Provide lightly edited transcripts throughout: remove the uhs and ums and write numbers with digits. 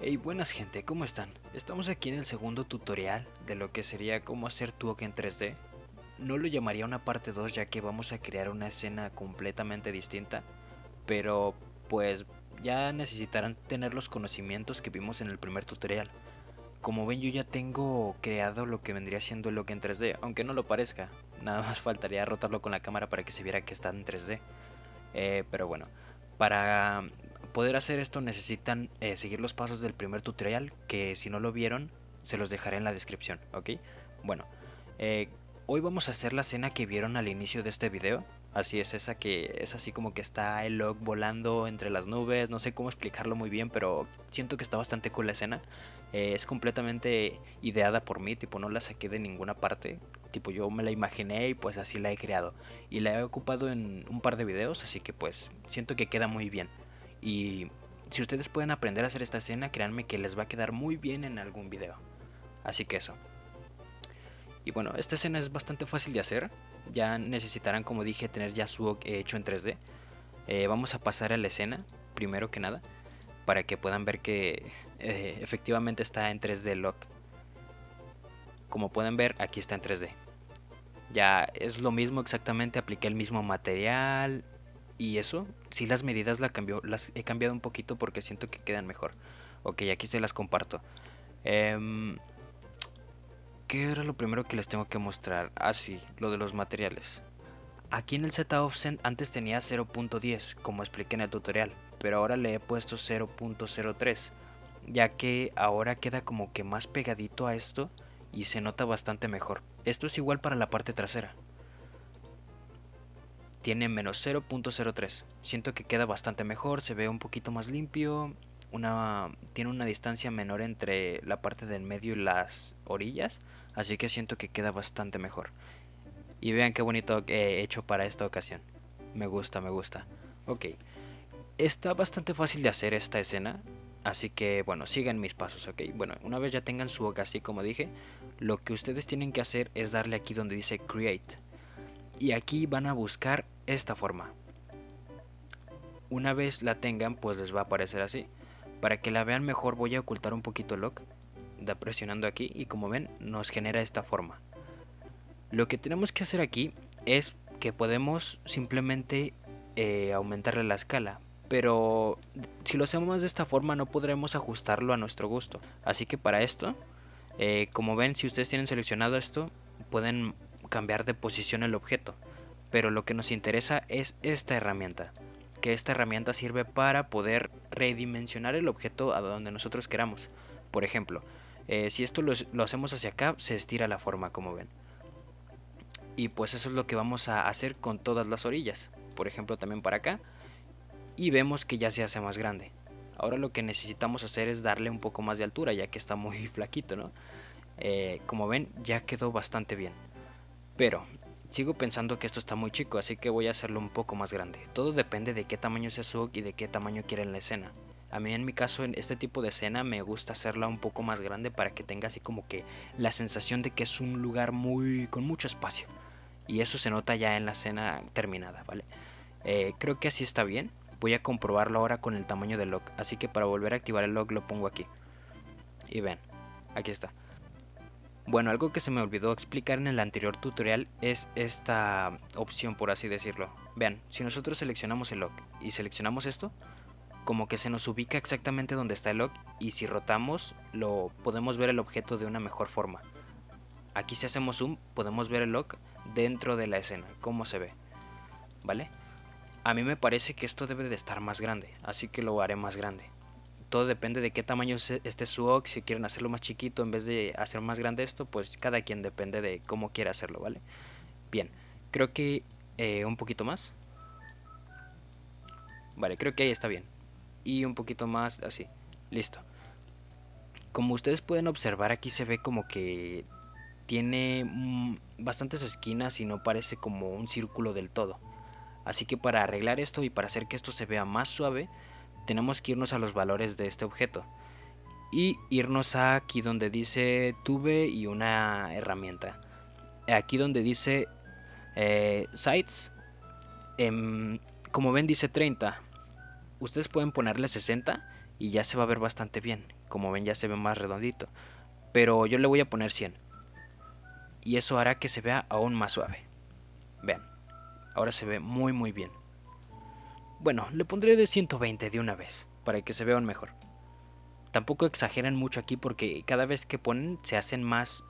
Hey, buenas gente, ¿cómo están? Estamos aquí en el segundo tutorial de lo que sería cómo hacer Tuok en 3D. No lo llamaría una parte 2 ya que vamos a crear una escena completamente distinta, pero pues ya necesitarán tener los conocimientos que vimos en el primer tutorial. Como ven, yo ya tengo creado lo que vendría siendo el look en 3D, aunque no lo parezca. Nada más faltaría rotarlo con la cámara para que se viera que está en 3D. Pero bueno, para poder hacer esto necesitan seguir los pasos del primer tutorial, que si no lo vieron, se los dejaré en la descripción, ¿ok? Bueno, eh, hoy vamos a hacer la escena que vieron al inicio de este video. Así es, esa que es así como que está el log volando entre las nubes, no sé cómo explicarlo muy bien, pero siento que está bastante cool la escena. Es completamente ideada por mí, tipo no la saqué de ninguna parte, tipo yo me la imaginé y pues así la he creado. Y la he ocupado en un par de videos, así que pues siento que queda muy bien. Y si ustedes pueden aprender a hacer esta escena, créanme que les va a quedar muy bien en algún video. Así que eso. Y bueno, esta escena es bastante fácil de hacer. Ya necesitarán, como dije, tener ya su hecho en 3D. Vamos a pasar a la escena, primero que nada, para que puedan ver que efectivamente está en 3D Lock. Como pueden ver, aquí está en 3D. Ya es lo mismo exactamente, apliqué el mismo material y eso. Sí, las medidas las he cambiado un poquito porque siento que quedan mejor. Ok, aquí se las comparto. Em, ¿Qué era lo primero que les tengo que mostrar? Ah, sí, lo de los materiales. Aquí en el Z Offset antes tenía 0.10, como expliqué en el tutorial, pero ahora le he puesto 0.03, ya que ahora queda como que más pegadito a esto y se nota bastante mejor. Esto es igual para la parte trasera. Tiene menos 0.03. Siento que queda bastante mejor, se ve un poquito más limpio, tiene una distancia menor entre la parte del medio y las orillas, así que siento que queda bastante mejor. Y vean qué bonito he hecho para esta ocasión. Me gusta, me gusta. Ok, está bastante fácil de hacer esta escena, así que bueno, sigan mis pasos, ok. Bueno, una vez ya tengan su hoja así como dije, lo que ustedes tienen que hacer es darle aquí donde dice Create. Y aquí van a buscar esta forma. Una vez la tengan, pues les va a aparecer así. Para que la vean mejor voy a ocultar un poquito el lock, presionando aquí, y como ven nos genera esta forma. Lo que tenemos que hacer aquí es que podemos simplemente aumentarle la escala, pero si lo hacemos de esta forma no podremos ajustarlo a nuestro gusto. Así que para esto, como ven, si ustedes tienen seleccionado esto, pueden cambiar de posición el objeto. Pero lo que nos interesa es esta herramienta, que esta herramienta sirve para poder redimensionar el objeto a donde nosotros queramos. Por ejemplo, si esto lo hacemos hacia acá, se estira la forma, como ven. Y pues eso es lo que vamos a hacer con todas las orillas. Por ejemplo, también para acá. Y vemos que ya se hace más grande. Ahora lo que necesitamos hacer es darle un poco más de altura, ya que está muy flaquito, ¿no? Como ven, ya quedó bastante bien. Pero sigo pensando que esto está muy chico, así que voy a hacerlo un poco más grande. Todo depende de qué tamaño sea su y de qué tamaño quieren la escena. A mí en mi caso en este tipo de escena me gusta hacerla un poco más grande para que tenga así como que la sensación de que es un lugar muy con mucho espacio. Y eso se nota ya en la escena terminada, ¿vale? Creo que así está bien. Voy a comprobarlo ahora con el tamaño del log. Así que para volver a activar el log lo pongo aquí. Y ven, aquí está. Bueno, algo que se me olvidó explicar en el anterior tutorial es esta opción, por así decirlo. Vean, si nosotros seleccionamos el log y seleccionamos esto, como que se nos ubica exactamente donde está el log, y si rotamos lo podemos ver el objeto de una mejor forma. Aquí si hacemos zoom podemos ver el log dentro de la escena, cómo se ve, ¿vale? A mí me parece que esto debe de estar más grande, así que lo haré más grande. Todo depende de qué tamaño esté su OG. Si quieren hacerlo más chiquito en vez de hacer más grande esto, pues cada quien depende de cómo quiera hacerlo, ¿vale? Bien, creo que un poquito más. Vale, creo que ahí está bien. Y un poquito más así. Listo. Como ustedes pueden observar, aquí se ve como que tiene bastantes esquinas y no parece como un círculo del todo. Así que para arreglar esto y para hacer que esto se vea más suave, tenemos que irnos a los valores de este objeto y irnos a aquí donde dice tube y una herramienta. Aquí donde dice sites, como ven dice 30. Ustedes pueden ponerle 60 y ya se va a ver bastante bien. como ven ya se ve más redondito, pero yo le voy a poner 100 y eso hará que se vea aún más suave. Vean, ahora se ve muy bien. Bueno, le pondré de 120 de una vez, para que se vean mejor. Tampoco exageren mucho aquí porque cada vez que ponen se hacen más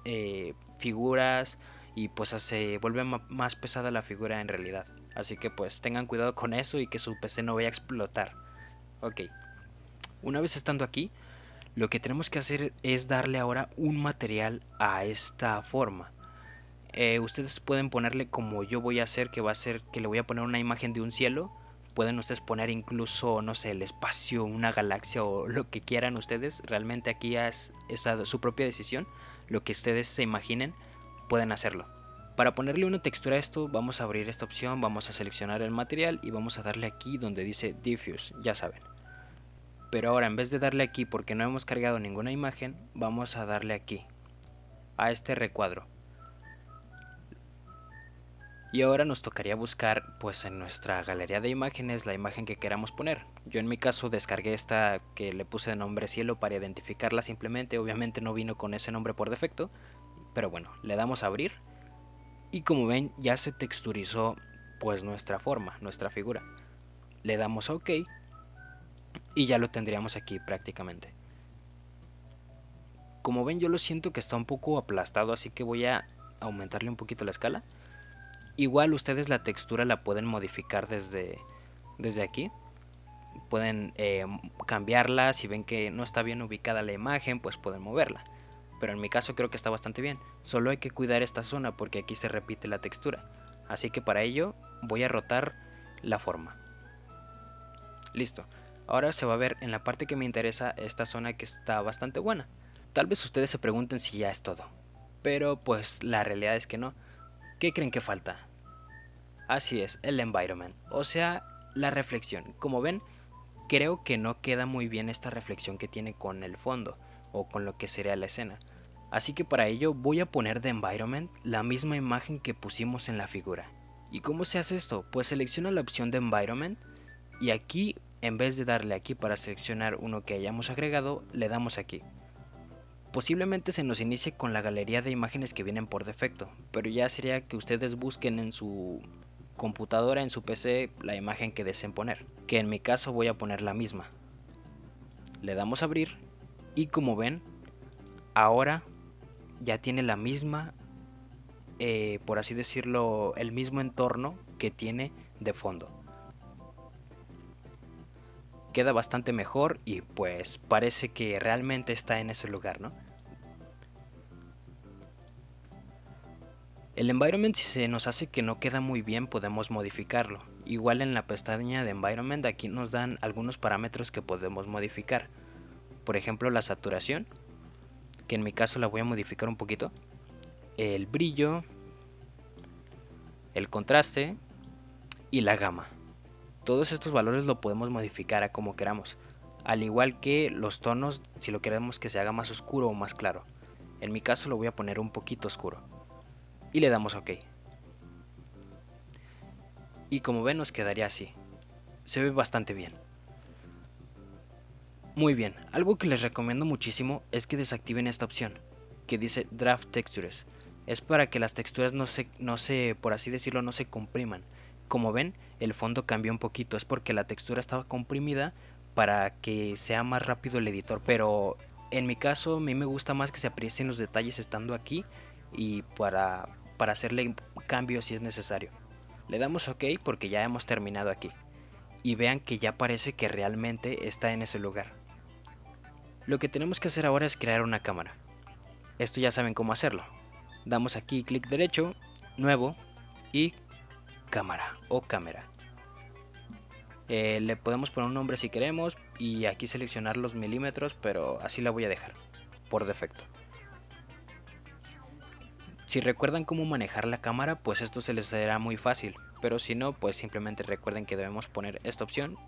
figuras y pues se vuelve más pesada la figura en realidad. Así que pues tengan cuidado con eso y que su PC no vaya a explotar. Ok, una vez estando aquí, lo que tenemos que hacer es darle ahora un material a esta forma. Ustedes pueden ponerle como yo voy a hacer, que va a ser que le voy a poner una imagen de un cielo. Pueden ustedes poner incluso, no sé, el espacio, una galaxia o lo que quieran ustedes. Realmente aquí es su propia decisión. Lo que ustedes se imaginen, pueden hacerlo. Para ponerle una textura a esto, vamos a abrir esta opción, vamos a seleccionar el material y vamos a darle aquí donde dice Diffuse, ya saben. Pero ahora en vez de darle aquí porque no hemos cargado ninguna imagen, vamos a darle aquí, a este recuadro. Y ahora nos tocaría buscar pues en nuestra galería de imágenes la imagen que queramos poner. Yo en mi caso descargué esta que le puse de nombre cielo para identificarla simplemente. Obviamente no vino con ese nombre por defecto. Pero bueno, le damos a abrir. Y como ven ya se texturizó pues nuestra forma, nuestra figura. Le damos a OK. Y ya lo tendríamos aquí prácticamente. Como ven yo lo siento que está un poco aplastado, así que voy a aumentarle un poquito la escala. Igual ustedes la textura la pueden modificar desde aquí. Pueden cambiarla, si ven que no está bien ubicada la imagen, pues pueden moverla. Pero en mi caso creo que está bastante bien. Solo hay que cuidar esta zona porque aquí se repite la textura. Así que para ello voy a rotar la forma. Listo. Ahora se va a ver en la parte que me interesa esta zona que está bastante buena. Tal vez ustedes se pregunten si ya es todo. Pero pues la realidad es que no. ¿Qué creen que falta? Así es, el environment, o sea, la reflexión. Como ven, creo que no queda muy bien esta reflexión que tiene con el fondo o con lo que sería la escena. Así que para ello voy a poner de environment la misma imagen que pusimos en la figura. ¿Y cómo se hace esto? Pues selecciona la opción de environment y aquí, en vez de darle aquí para seleccionar uno que hayamos agregado, le damos aquí. Posiblemente se nos inicie con la galería de imágenes que vienen por defecto, pero ya sería que ustedes busquen en su computadora, en su PC, la imagen que deseen poner, que en mi caso voy a poner la misma. Le damos a abrir y como ven, ahora ya tiene la misma, por así decirlo, el mismo entorno que tiene de fondo. Queda bastante mejor y pues parece que realmente está en ese lugar, ¿no? El environment, si se nos hace que no queda muy bien, podemos modificarlo. Igual en la pestaña de environment aquí nos dan algunos parámetros que podemos modificar. Por ejemplo, la saturación, que en mi caso la voy a modificar un poquito. El brillo, el contraste y la gama. Todos estos valores lo podemos modificar a como queramos. Al igual que los tonos, si lo queremos que se haga más oscuro o más claro. En mi caso lo voy a poner un poquito oscuro. Y le damos OK. Y como ven nos quedaría así. Se ve bastante bien. Muy bien, algo que les recomiendo muchísimo es que desactiven esta opción que dice Draft Textures. Es para que las texturas no se, por así decirlo, no se compriman. Como ven, el fondo cambió un poquito, es porque la textura estaba comprimida para que sea más rápido el editor, pero en mi caso a mí me gusta más que se aprecien los detalles estando aquí y para hacerle cambios si es necesario. Le damos OK porque ya hemos terminado aquí. Y vean que ya parece que realmente está en ese lugar. Lo que tenemos que hacer ahora es crear una cámara. Esto ya saben cómo hacerlo. Damos aquí clic derecho, nuevo y cámara o cámara. Le podemos poner un nombre si queremos y aquí seleccionar los milímetros, pero así la voy a dejar por defecto. Si recuerdan cómo manejar la cámara, pues esto se les será muy fácil, pero si no, pues simplemente recuerden que debemos poner esta opción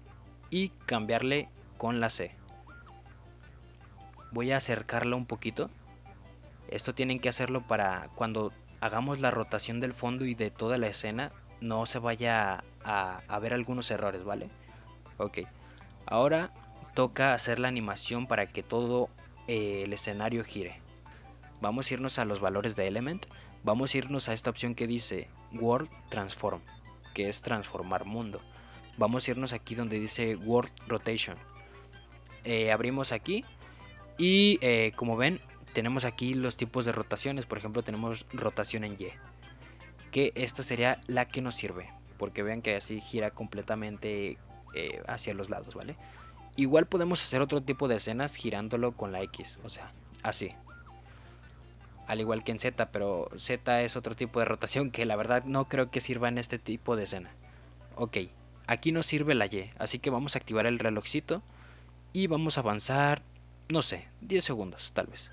y cambiarle con la C. Voy a acercarla un poquito. Esto tienen que hacerlo para cuando hagamos la rotación del fondo y de toda la escena no se vaya a ver algunos errores, ¿vale? Ok, ahora toca hacer la animación para que todo el escenario gire. Vamos a irnos a los valores de Element. Vamos a irnos a esta opción que dice World Transform, que es transformar mundo. Vamos a irnos aquí donde dice World Rotation. Abrimos aquí y como ven tenemos aquí los tipos de rotaciones. Por ejemplo, tenemos rotación en Y, que esta sería la que nos sirve, porque vean que así gira completamente hacia los lados, ¿vale? Igual podemos hacer otro tipo de escenas girándolo con la X, o sea, así. Al igual que en Z, pero Z es otro tipo de rotación que la verdad no creo que sirva en este tipo de escena. Ok, aquí nos sirve la Y, así que vamos a activar el relojcito y vamos a avanzar, no sé, 10 segundos tal vez.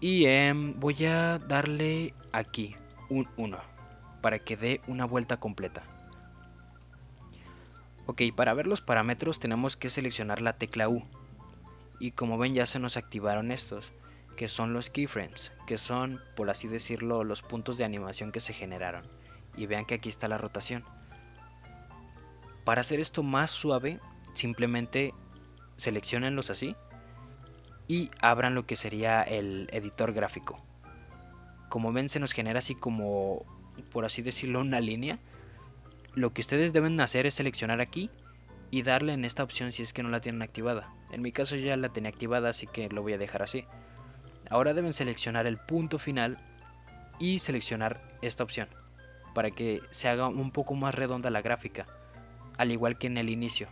Y voy a darle aquí un 1 para que dé una vuelta completa. Ok, para ver los parámetros tenemos que seleccionar la tecla U. Y como ven ya se nos activaron estos, que son los keyframes, que son, por así decirlo, los puntos de animación que se generaron. Y vean que aquí está la rotación. Para hacer esto más suave, simplemente seleccionenlos así y abran lo que sería el editor gráfico. Como ven se nos genera así como, por así decirlo, una línea. Lo que ustedes deben hacer es seleccionar aquí y darle en esta opción si es que no la tienen activada. En mi caso ya la tenía activada, así que lo voy a dejar así. Ahora deben seleccionar el punto final y seleccionar esta opción para que se haga un poco más redonda la gráfica, al igual que en el inicio.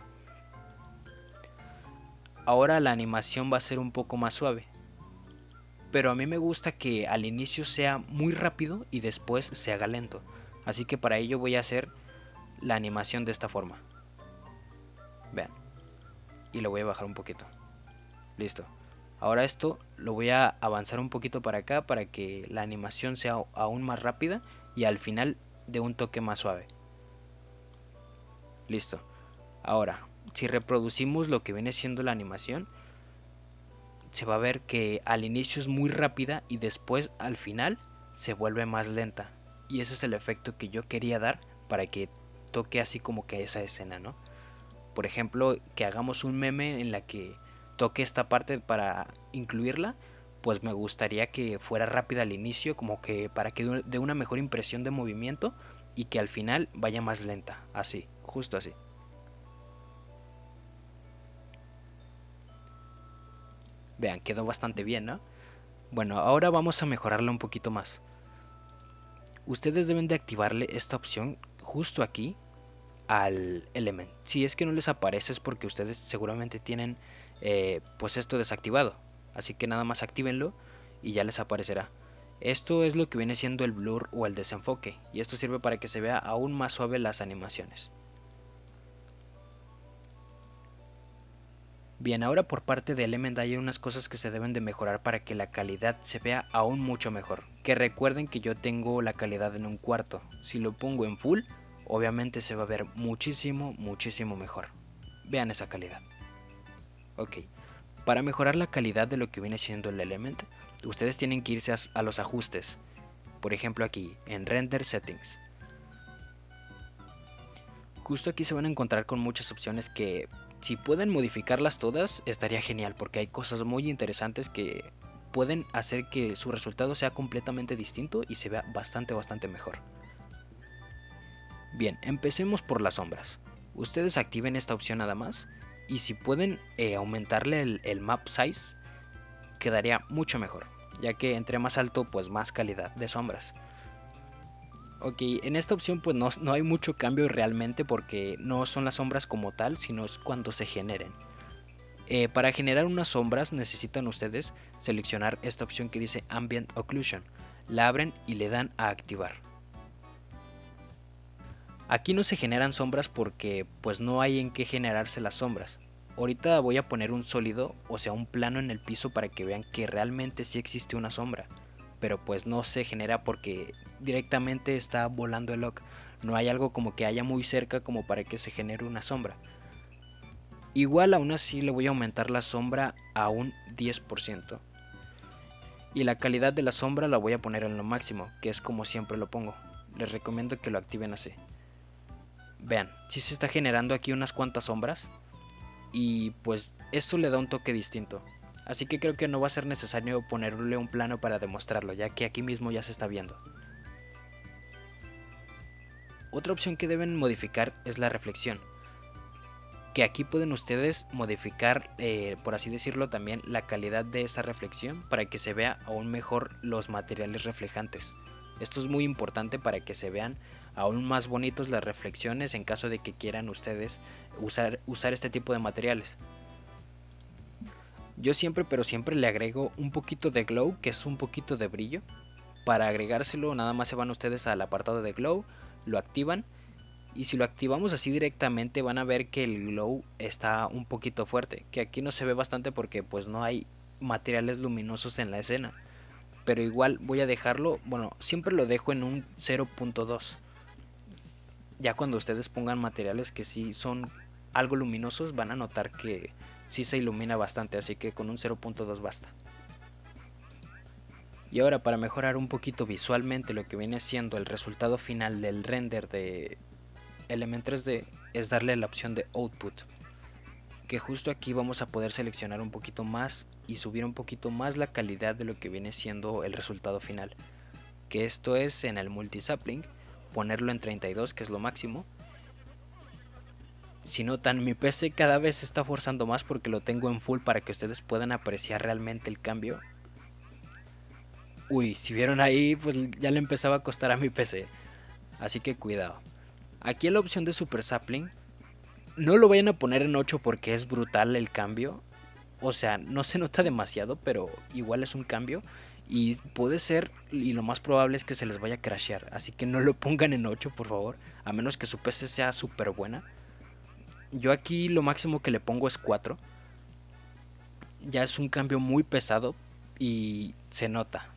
Ahora la animación va a ser un poco más suave, pero a mí me gusta que al inicio sea muy rápido y después se haga lento, así que para ello voy a hacer la animación de esta forma. Vean, y lo voy a bajar un poquito. Listo. Ahora esto lo voy a avanzar un poquito para acá para que la animación sea aún más rápida y al final de un toque más suave. Listo. Ahora, si reproducimos lo que viene siendo la animación, se va a ver que al inicio es muy rápida y después al final se vuelve más lenta. Y ese es el efecto que yo quería dar para que toque así como que esa escena, ¿no? Por ejemplo, que hagamos un meme en la que toque esta parte para incluirla, pues me gustaría que fuera rápida al inicio, como que para que dé una mejor impresión de movimiento y que al final vaya más lenta, así, justo así. Vean, quedó bastante bien, ¿no? Bueno, ahora vamos a mejorarla un poquito más. Ustedes deben de activarle esta opción justo aquí al Element. Si es que no les aparece es porque ustedes seguramente tienen pues esto desactivado. Así que nada más actívenlo y ya les aparecerá. Esto es lo que viene siendo el blur o el desenfoque. Y esto sirve para que se vea aún más suave las animaciones. Bien, ahora por parte de Element hay unas cosas que se deben de mejorar para que la calidad se vea aún mucho mejor. Que recuerden que yo tengo la calidad en un cuarto. Si lo pongo en full, obviamente se va a ver muchísimo mejor. Vean esa calidad. Ok, para mejorar la calidad de lo que viene siendo el Element, ustedes tienen que irse a los ajustes. Por ejemplo aquí, en Render Settings. Justo aquí se van a encontrar con muchas opciones que si pueden modificarlas todas estaría genial, porque hay cosas muy interesantes que pueden hacer que su resultado sea completamente distinto y se vea bastante mejor. Bien, empecemos por las sombras. Ustedes activen esta opción nada más y si pueden aumentarle el map size quedaría mucho mejor, ya que entre más alto pues más calidad de sombras. Ok, en esta opción pues no hay mucho cambio realmente porque no son las sombras como tal, sino es cuando se generen. Para generar unas sombras necesitan ustedes seleccionar esta opción que dice Ambient Occlusion. La abren y le dan a activar. Aquí no se generan sombras porque pues no hay en qué generarse las sombras. Ahorita voy a poner un sólido, o sea un plano en el piso para que vean que realmente sí existe una sombra. Pero pues no se genera porque directamente está volando el lock. No hay algo como que haya muy cerca como para que se genere una sombra. Igual aún así le voy a aumentar la sombra a un 10%. Y la calidad de la sombra la voy a poner en lo máximo, que es como siempre lo pongo. Les recomiendo que lo activen así. Vean, si se está generando aquí unas cuantas sombras. Y pues esto le da un toque distinto. Así que creo que no va a ser necesario ponerle un plano para demostrarlo, ya que aquí mismo ya se está viendo. Otra opción que deben modificar es la reflexión, que aquí pueden ustedes modificar, por así decirlo, también la calidad de esa reflexión para que se vea aún mejor los materiales reflejantes. Esto es muy importante para que se vean aún más bonitos las reflexiones en caso de que quieran ustedes usar este tipo de materiales. Yo siempre, pero siempre le agrego un poquito de glow, que es un poquito de brillo. Para agregárselo nada más se van ustedes al apartado de glow, lo activan, y si lo activamos así directamente van a ver que el glow está un poquito fuerte, que aquí no se ve bastante porque pues no hay materiales luminosos en la escena. Pero igual voy a dejarlo, bueno, siempre lo dejo en un 0.2. Ya cuando ustedes pongan materiales que sí son algo luminosos van a notar que sí se ilumina bastante, así que con un 0.2 basta. Y ahora, para mejorar un poquito visualmente lo que viene siendo el resultado final del render de Element 3D, es darle la opción de Output, que justo aquí vamos a poder seleccionar un poquito más y subir un poquito más la calidad de lo que viene siendo el resultado final, que esto es en el multisapling, ponerlo en 32, que es lo máximo. Si notan, mi PC cada vez se está forzando más porque lo tengo en full para que ustedes puedan apreciar realmente el cambio. Uy, si vieron ahí, pues ya le empezaba a costar a mi PC, así que cuidado. Aquí en la opción de Super Sapling, no lo vayan a poner en 8 porque es brutal el cambio. O sea, no se nota demasiado, pero igual es un cambio. Y puede ser, y lo más probable es que se les vaya a crashear. Así que no lo pongan en 8, por favor. A menos que su PC sea súper buena. Yo aquí lo máximo que le pongo es 4. Ya es un cambio muy pesado. Y se nota,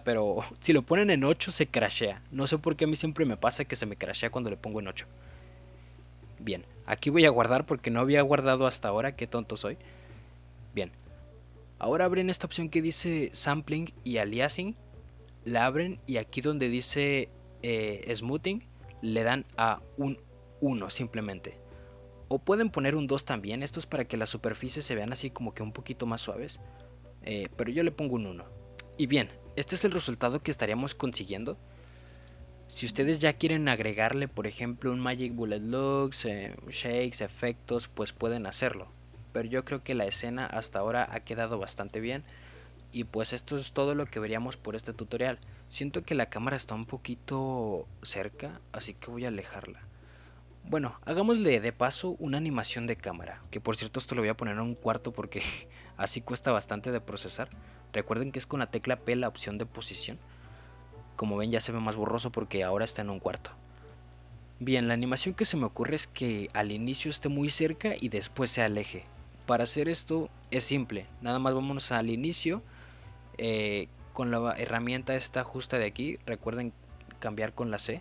pero si lo ponen en 8 se crashea. No sé por qué a mí siempre me pasa que se me crashea cuando le pongo en 8. Bien, aquí voy a guardar porque no había guardado hasta ahora, qué tonto soy. Bien, ahora abren esta opción que dice Sampling y Aliasing. La abren y aquí donde dice Smoothing le dan a un 1 simplemente. O pueden poner un 2 también, esto es para que las superficies se vean así como que un poquito más suaves. Pero yo le pongo un 1. Y bien, este es el resultado que estaríamos consiguiendo. Si ustedes ya quieren agregarle, por ejemplo, un Magic Bullet Looks, shakes, efectos, pues pueden hacerlo. Pero yo creo que la escena hasta ahora ha quedado bastante bien. Y pues esto es todo lo que veríamos por este tutorial. Siento que la cámara está un poquito cerca, así que voy a alejarla. Bueno, hagámosle de paso una animación de cámara. Que por cierto esto lo voy a poner en un cuarto porque así cuesta bastante de procesar. Recuerden que es con la tecla P la opción de posición. Como ven ya se ve más borroso porque ahora está en un cuarto. Bien, la animación que se me ocurre es que al inicio esté muy cerca y después se aleje. Para hacer esto es simple, nada más vámonos al inicio, con la herramienta esta justa de aquí, recuerden cambiar con la C.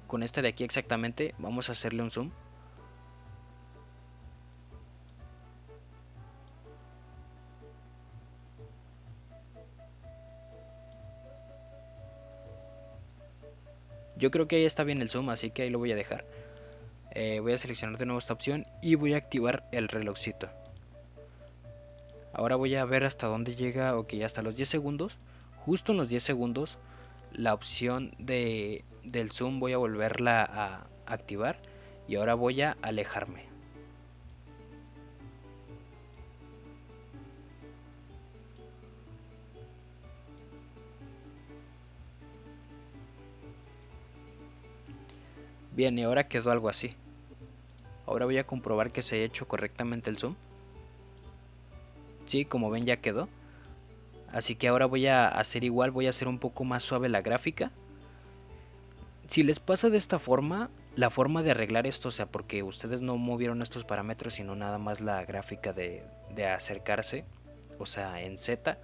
Con esta de aquí exactamente vamos a hacerle un zoom. Yo creo que ahí está bien el zoom, así que ahí lo voy a dejar. Voy a seleccionar de nuevo esta opción y voy a activar el relojcito. Ahora voy a ver hasta dónde llega, ok, hasta los 10 segundos. Justo en los 10 segundos la opción del zoom voy a volverla a activar y ahora voy a alejarme. Bien, y ahora quedó algo así. Ahora voy a comprobar que se haya hecho correctamente el zoom. Sí, como ven ya quedó. Así que ahora voy a hacer igual, voy a hacer un poco más suave la gráfica. Si les pasa de esta forma, la forma de arreglar esto, o sea, porque ustedes no movieron estos parámetros, sino nada más la gráfica de acercarse, o sea, en Z,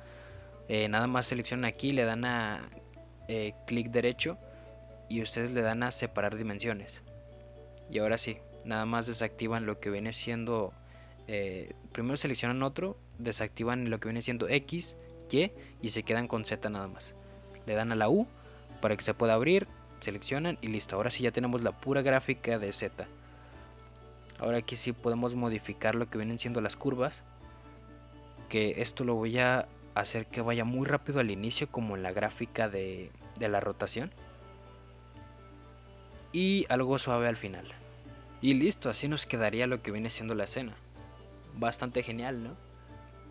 nada más seleccionan aquí, le dan a clic derecho y ustedes le dan a separar dimensiones. Y ahora sí, nada más desactivan lo que viene siendo, primero seleccionan otro, desactivan lo que viene siendo X, Y se quedan con Z nada más. Le dan a la U para que se pueda abrir, seleccionan y listo. Ahora sí ya tenemos la pura gráfica de Z. Ahora aquí sí podemos modificar lo que vienen siendo las curvas. que esto lo voy a hacer que vaya muy rápido al inicio, como en la gráfica de la rotación, y algo suave al final. Y listo, así nos quedaría lo que viene siendo la escena. Bastante genial, ¿no?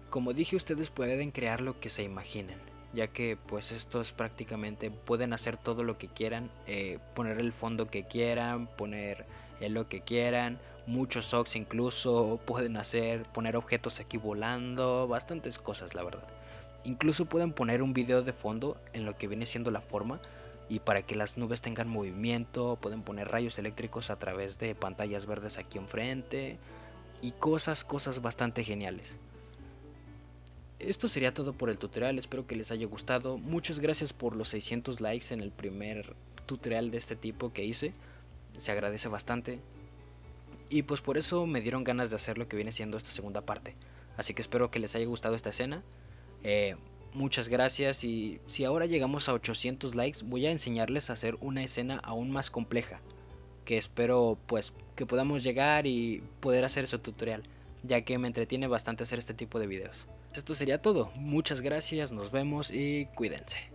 Como dije, ustedes pueden crear lo que se imaginen, ya que pues estos prácticamente pueden hacer todo lo que quieran, poner el fondo que quieran, poner lo que quieran, muchos socks incluso pueden hacer, poner objetos aquí volando, bastantes cosas la verdad. Incluso pueden poner un video de fondo en lo que viene siendo la forma, y para que las nubes tengan movimiento pueden poner rayos eléctricos a través de pantallas verdes aquí enfrente y cosas bastante geniales. Esto sería todo por el tutorial, espero que les haya gustado. Muchas gracias por los 600 likes en el primer tutorial de este tipo que hice, se agradece bastante. Y pues por eso me dieron ganas de hacer lo que viene siendo esta segunda parte. Así que espero que les haya gustado esta escena. Muchas gracias, y si ahora llegamos a 800 likes voy a enseñarles a hacer una escena aún más compleja, que espero pues que podamos llegar y poder hacer ese tutorial, ya que me entretiene bastante hacer este tipo de videos. Esto sería todo, muchas gracias, nos vemos y cuídense.